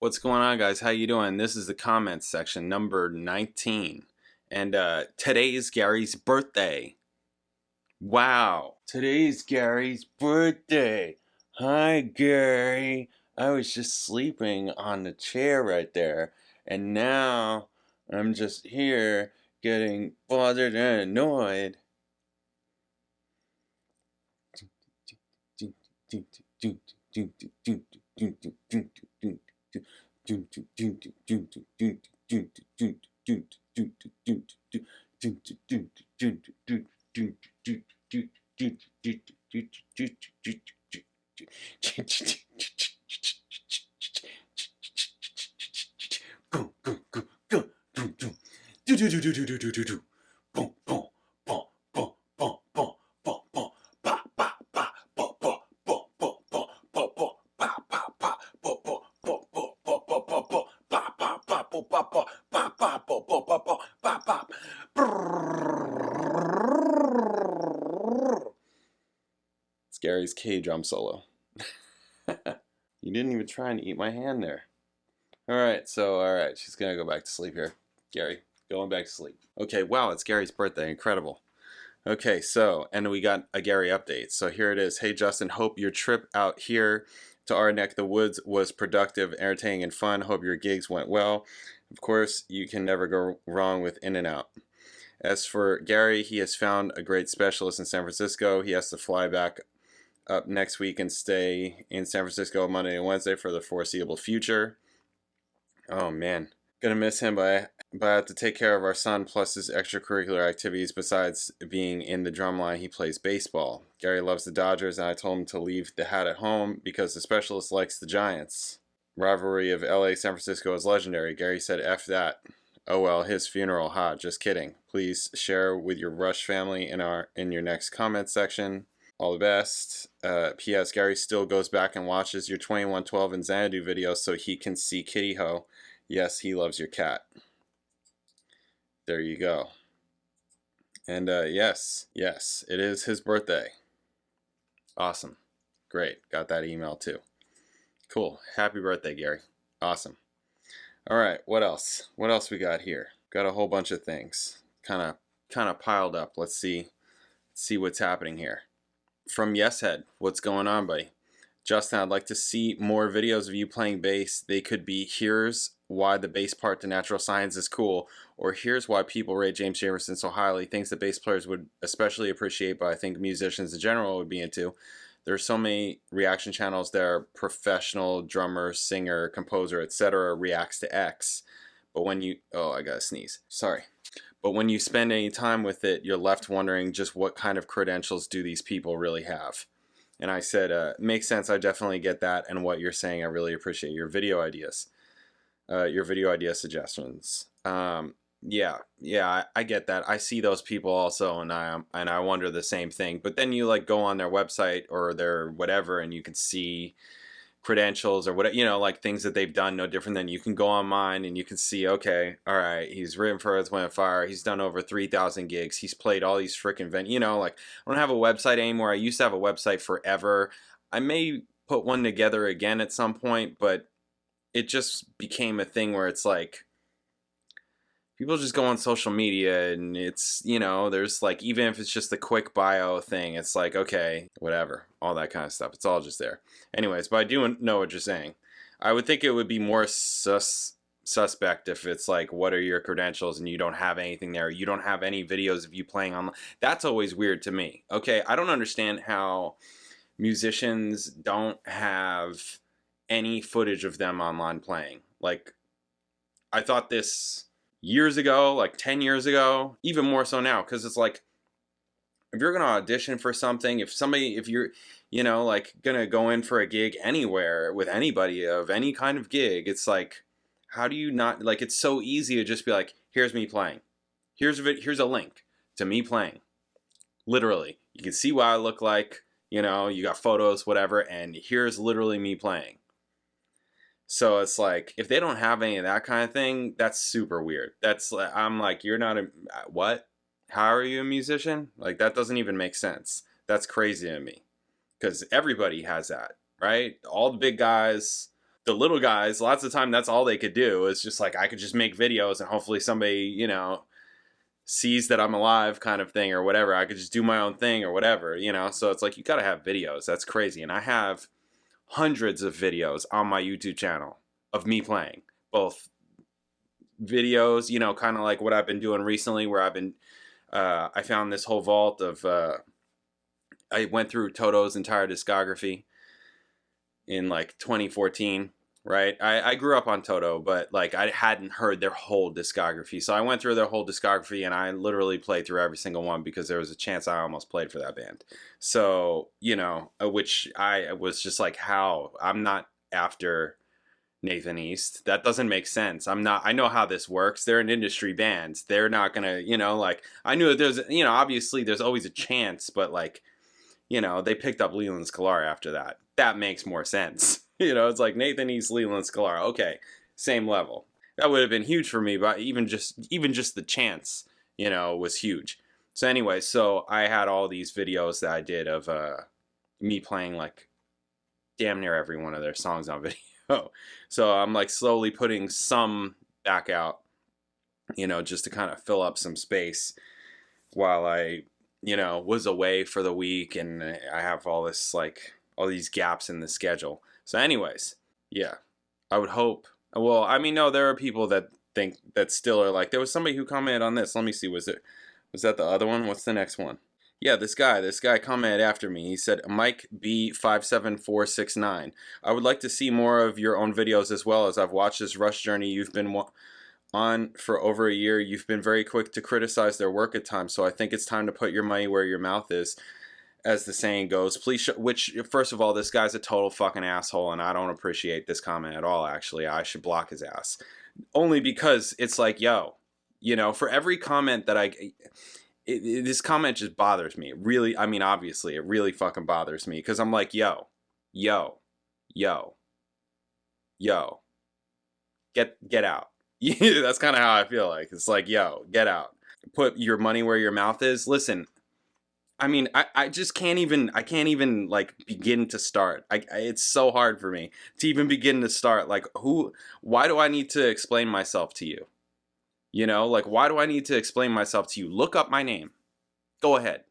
What's going on, guys? How you doing? This is the comments section, number 19. And today's Gary's birthday. Wow. Today's Gary's birthday. Hi, Gary. I was just sleeping on the chair right there. And now I'm just here getting bothered and annoyed. It's Gary's K drum solo. You didn't even try and eat my hand there. Alright, she's gonna go back to sleep here. Gary, going back to sleep. Okay, wow, it's Gary's birthday. Incredible. Okay, and we got a Gary update. So here it is. Hey, Justin, hope your trip out here to our neck of the woods was productive, entertaining, and fun. Hope your gigs went well. Of course, you can never go wrong with In and Out. As for Gary, he has found a great specialist in San Francisco. He has to fly back up next week and stay in San Francisco Monday and Wednesday for the foreseeable future. Oh man, gonna miss him, but I have to take care of our son plus his extracurricular activities. Besides being in the drumline, he plays baseball. Gary loves the Dodgers, and I told him to leave the hat at home because the specialist likes the Giants. Rivalry of LA San Francisco is legendary. Gary said F that. Oh well, his funeral, ha, just kidding. Please share with your Rush family in your next comment section. All the best. P.S. Gary still goes back and watches your 2112 and Xanadu videos so he can see Kitty Ho. Yes, he loves your cat. There you go. And yes, it is his birthday. Awesome. Great. Got that email too. Cool. Happy birthday, Gary. Awesome. All right, what else? What else we got here? Got a whole bunch of things. Kind of piled up. Let's see what's happening here. From Yeshead, what's going on, buddy? Justin, I'd like to see more videos of you playing bass. They could be here's why the bass part to Natural Science is cool, or here's why people rate James Jamerson so highly, things that bass players would especially appreciate, but I think musicians in general would be into. There's so many reaction channels there. Professional drummer, singer, composer, etc. reacts to X. But when you... Oh, I gotta sneeze. Sorry. But when you spend any time with it, you're left wondering just what kind of credentials do these people really have. And I said, makes sense. I definitely get that. And what you're saying, I really appreciate your video ideas. Your video idea suggestions. Yeah, I get that. I see those people also, and I wonder the same thing. But then you like go on their website or their whatever, and you can see credentials or whatever, like things that they've done. No different than you can go on mine and you can see, okay, all right, he's written for Earth, Wind, and Fire. He's done over 3,000 gigs. He's played all these freaking venues. Like I don't have a website anymore. I used to have a website forever. I may put one together again at some point, but it just became a thing where it's like people just go on social media and it's, there's like, even if it's just a quick bio thing, it's like, okay, whatever, all that kind of stuff. It's all just there. Anyways, but I do know what you're saying. I would think it would be more suspect if it's like, what are your credentials and you don't have anything there. You don't have any videos of you playing online. That's always weird to me. Okay, I don't understand how musicians don't have any footage of them online playing. Like, I thought this years ago, like 10 years ago, even more so now, because it's like, if you're going to audition for something, if you're, like going to go in for a gig anywhere with anybody of any kind of gig, it's like, how do you not, like, it's so easy to just be like, here's me playing. Here's a link to me playing. Literally. You can see what I look like, you got photos, whatever, and here's literally me playing. So it's like, if they don't have any of that kind of thing, that's super weird. I'm like, you're not what? How are you a musician? Like, that doesn't even make sense. That's crazy to me. Because everybody has that, right? All the big guys, the little guys, lots of time, that's all they could do. It's just like, I could just make videos and hopefully somebody, you know, sees that I'm alive kind of thing or whatever. I could just do my own thing or whatever, you know? So it's like, you gotta have videos. That's crazy. And I have hundreds of videos on my YouTube channel of me playing. Both videos, you know, kind of like what I've been doing recently, where I've been, I found this whole vault of, I went through Toto's entire discography in like 2014. Right, I grew up on Toto, but like I hadn't heard their whole discography. So I went through their whole discography and I literally played through every single one because there was a chance I almost played for that band. So, you know, which I was just like, how? I'm not after Nathan East. That doesn't make sense. I'm not, I know how this works. They're an industry band. They're not gonna, you know, like, I knew that there's, you know, obviously there's always a chance, but like, you know, they picked up Leland Sklar after that. That makes more sense. You know, it's like Nathan East, Leland Sklar. Okay, same level. That would have been huge for me, but even just the chance, you know, was huge. So anyway, so I had all these videos that I did of me playing like damn near every one of their songs on video. So I'm like slowly putting some back out, you know, just to kind of fill up some space while I, you know, was away for the week, and I have all this like all these gaps in the schedule. So anyways, yeah, I would hope. Well, I mean, no, there are people that think that still are like, there was somebody who commented on this. Let me see. Was that the other one? What's the next one? Yeah, this guy commented after me. He said, Mike B57469. I would like to see more of your own videos as well, as I've watched this Rush journey you've been on for over a year. You've been very quick to criticize their work at times, so I think it's time to put your money where your mouth is, as the saying goes. Please which, first of all, this guy's a total fucking asshole, and I don't appreciate this comment at all, actually. I should block his ass. Only because it's like, yo, you know, for every comment that this comment just bothers me. Really, I mean, obviously, it really fucking bothers me, because I'm like, yo, get out. That's kind of how I feel like. It's like, yo, get out. Put your money where your mouth is. Listen, I mean, I just can't even, like begin to start. It's so hard for me to even begin to start. Like, why do I need to explain myself to you? You know, like, why do I need to explain myself to you? Look up my name. Go ahead.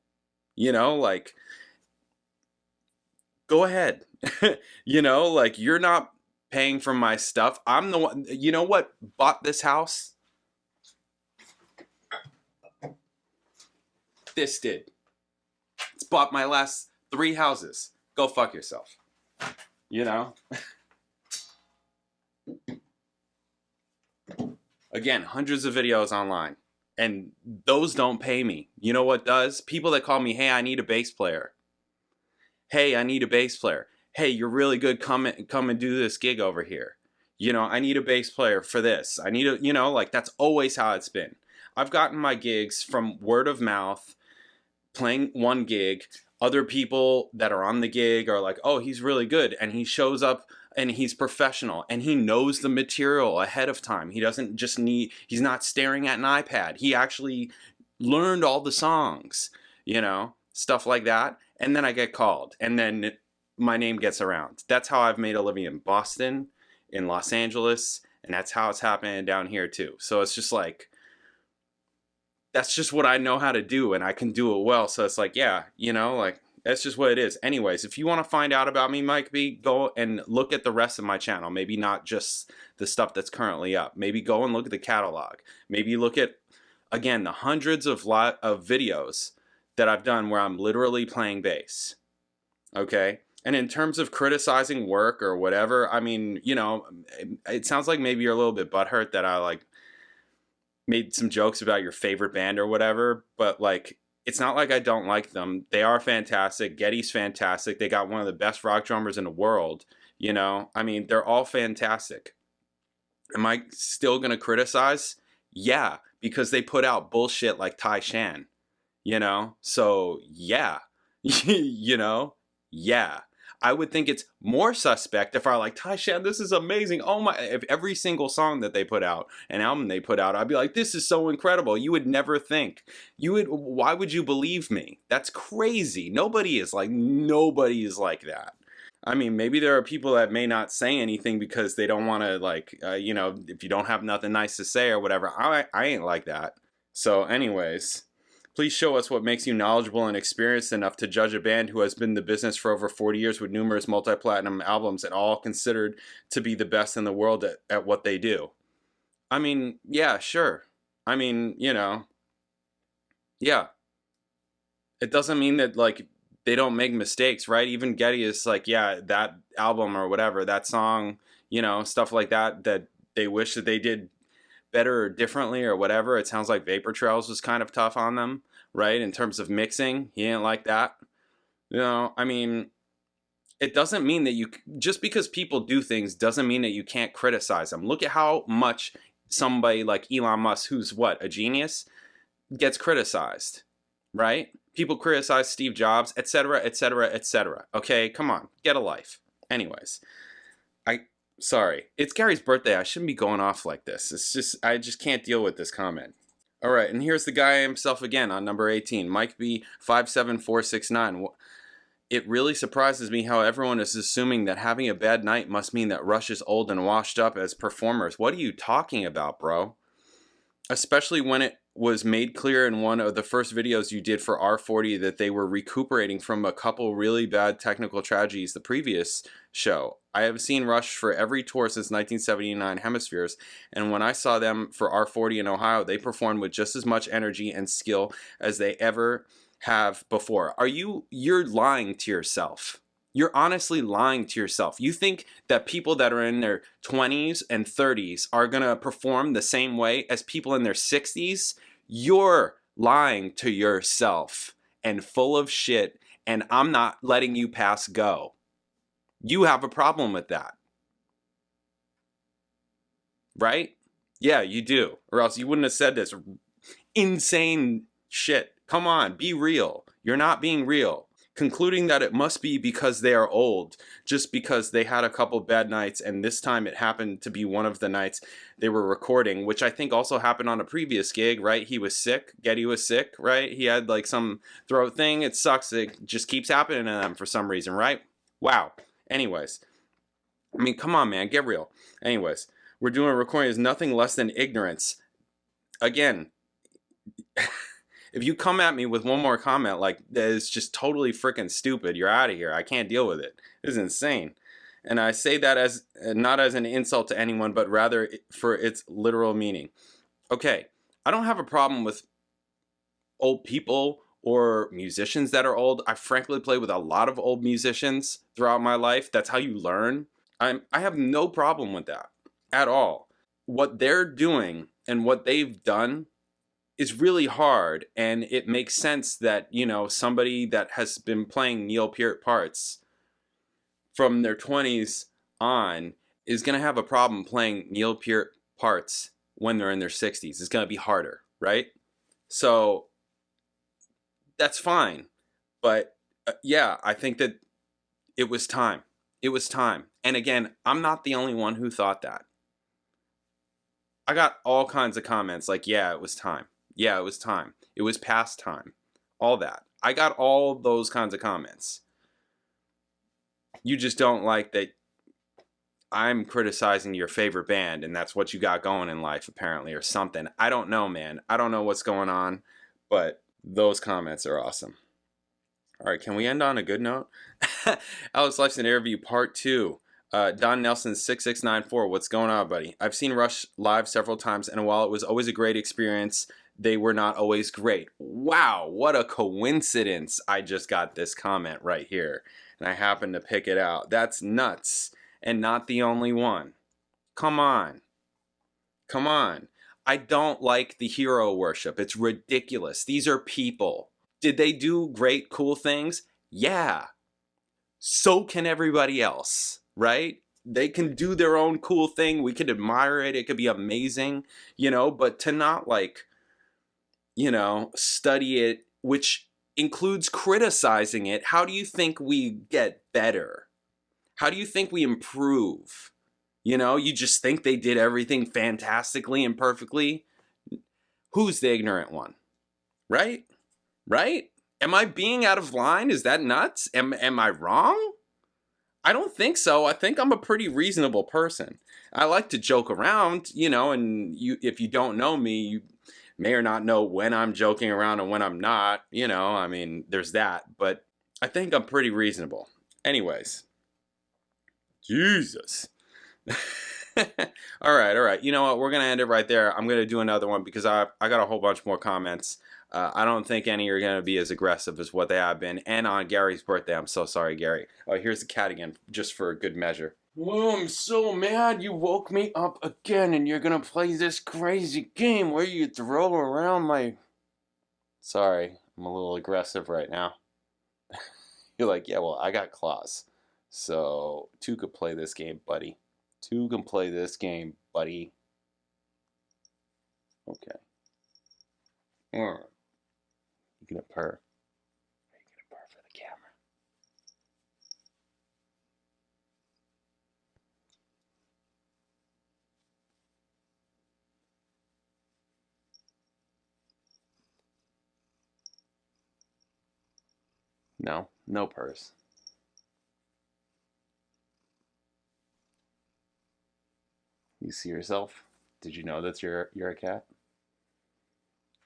You know, like, go ahead. You know, like, you're not paying for my stuff. I'm the one, you know what bought this house? This did. It's bought my last 3 houses. Go fuck yourself. You know? Again, hundreds of videos online. And those don't pay me. You know what does? People that call me, hey, I need a bass player. Hey, I need a bass player. Hey, you're really good. Come and do this gig over here. You know, I need a bass player for this. I need a, you know, like, that's always how it's been. I've gotten my gigs from word of mouth, playing one gig. Other people that are on the gig are like, oh, he's really good. And he shows up and he's professional and he knows the material ahead of time. He doesn't just he's not staring at an iPad. He actually learned all the songs, you know, stuff like that. And then I get called and then my name gets around. That's how I've made a living in Boston, in Los Angeles. And that's how it's happening down here too. So it's just like, that's just what I know how to do, and I can do it well. So it's like, yeah, you know, like, that's just what it is. Anyways, if you want to find out about me, Mike B, go and look at the rest of my channel. Maybe not just the stuff that's currently up. Maybe go and look at the catalog. Maybe look at, again, the hundreds of videos that I've done where I'm literally playing bass. Okay? And in terms of criticizing work or whatever, I mean, you know, it sounds like maybe you're a little bit butthurt that I, like, made some jokes about your favorite band or whatever, but like, it's not like I don't like them. They are fantastic. Geddy's fantastic. They got one of the best rock drummers in the world. You know, I mean, they're all fantastic. Am I still going to criticize? Yeah, because they put out bullshit like Tai Shan, you know? So yeah, you know, yeah. I would think it's more suspect if I like, Tai Shan, this is amazing. Oh my, if every single song that they put out, an album they put out, I'd be like, this is so incredible. You would never think. Why would you believe me? That's crazy. Nobody is like that. I mean, maybe there are people that may not say anything because they don't want to, like, you know, if you don't have nothing nice to say or whatever. I ain't like that. So anyways, please show us what makes you knowledgeable and experienced enough to judge a band who has been in the business for over 40 years with numerous multi-platinum albums and all considered to be the best in the world at what they do. I mean, yeah, sure. I mean, you know, yeah. It doesn't mean that, like, they don't make mistakes, right? Even Getty is like, yeah, that album or whatever, that song, you know, stuff like that, that they wish that they did better or differently or whatever. It sounds like Vapor Trails was kind of tough on them, right? In terms of mixing, he didn't like that. You know, I mean, it doesn't mean that you, just because people do things doesn't mean that you can't criticize them. Look at how much somebody like Elon Musk, who's what, a genius, gets criticized, right? People criticize Steve Jobs, etc., etc., etc. Okay, come on, get a life. Anyways, sorry, it's Gary's birthday. I shouldn't be going off like this. It's just, I just can't deal with this comment. All right, and here's the guy himself again on number 18, Mike B 57469. It really surprises me how everyone is assuming that having a bad night must mean that Rush is old and washed up as performers. What are you talking about, bro? Especially when it was made clear in one of the first videos you did for R40 that they were recuperating from a couple really bad technical tragedies the previous show. I have seen Rush for every tour since 1979 Hemispheres, and when I saw them for R40 in Ohio, they performed with just as much energy and skill as they ever have before. You're lying to yourself. You're honestly lying to yourself. You think that people that are in their 20s and 30s are going to perform the same way as people in their 60s? You're lying to yourself and full of shit, and I'm not letting you pass go. You have a problem with that. Right? Yeah, you do. Or else you wouldn't have said this insane shit. Come on, be real. You're not being real. Concluding that it must be because they are old, just because they had a couple bad nights, and this time it happened to be one of the nights they were recording, which I think also happened on a previous gig, right? He was sick. Getty was sick, right? He had like some throat thing. It sucks. It just keeps happening to them for some reason, right? Wow. Anyways. I mean, come on, man. Get real. Anyways. We're doing a recording is nothing less than ignorance. Again, if you come at me with one more comment like that is just totally freaking stupid, you're out of here. I can't deal with it. This is insane. And I say that as not as an insult to anyone, but rather for its literal meaning. Okay, I don't have a problem with old people or musicians that are old. I frankly play with a lot of old musicians throughout my life. That's how you learn. I have no problem with that at all. What they're doing and what they've done is really hard, and it makes sense that, you know, somebody that has been playing Neil Peart parts from their 20s on is going to have a problem playing Neil Peart parts when they're in their 60s. It's going to be harder, right? So that's fine. But yeah, I think that it was time. It was time. And again, I'm not the only one who thought that. I got all kinds of comments like, yeah, it was time. Yeah, it was time. It was past time. All that. I got all those kinds of comments. You just don't like that I'm criticizing your favorite band and that's what you got going in life apparently or something. I don't know, man. I don't know what's going on, but those comments are awesome. All right, can we end on a good note? Alex Lifeson interview part 2. Don Nelson 6694. What's going on, buddy? I've seen Rush live several times, and while it was always a great experience, they were not always great. Wow, what a coincidence. I just got this comment right here, and I happened to pick it out. That's nuts, and not the only one. Come on. Come on. I don't like the hero worship. It's ridiculous. These are people. Did they do great, cool things? Yeah. So can everybody else, right? They can do their own cool thing. We could admire it. It could be amazing, you know, but to not like, you know, study it, which includes criticizing it. How do you think we get better? How do you think we improve? You know, you just think they did everything fantastically and perfectly? Who's the ignorant one? Right? Right? Am I being out of line? Is that nuts? Am I wrong? I don't think so. I think I'm a pretty reasonable person. I like to joke around, you know, and if you don't know me, you may or not know when I'm joking around and when I'm not, you know, I mean, there's that, but I think I'm pretty reasonable. Anyways, Jesus. All right. You know what? We're going to end it right there. I'm going to do another one because I got a whole bunch more comments. I don't think any are going to be as aggressive as what they have been. And on Gary's birthday, I'm so sorry, Gary. Oh, here's the cat again, just for a good measure. Oh, I'm so mad you woke me up again and you're going to play this crazy game where you throw around my... Sorry, I'm a little aggressive right now. You're like, yeah, well, I got claws. So, 2 could play this game, buddy. 2 can play this game, buddy. Okay. Alright. You gonna purr? Are you gonna purr for the camera? No, no purrs. You see yourself? Did you know that you're a cat?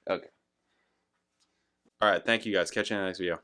Okay. Alright, thank you guys. Catch you in the next video.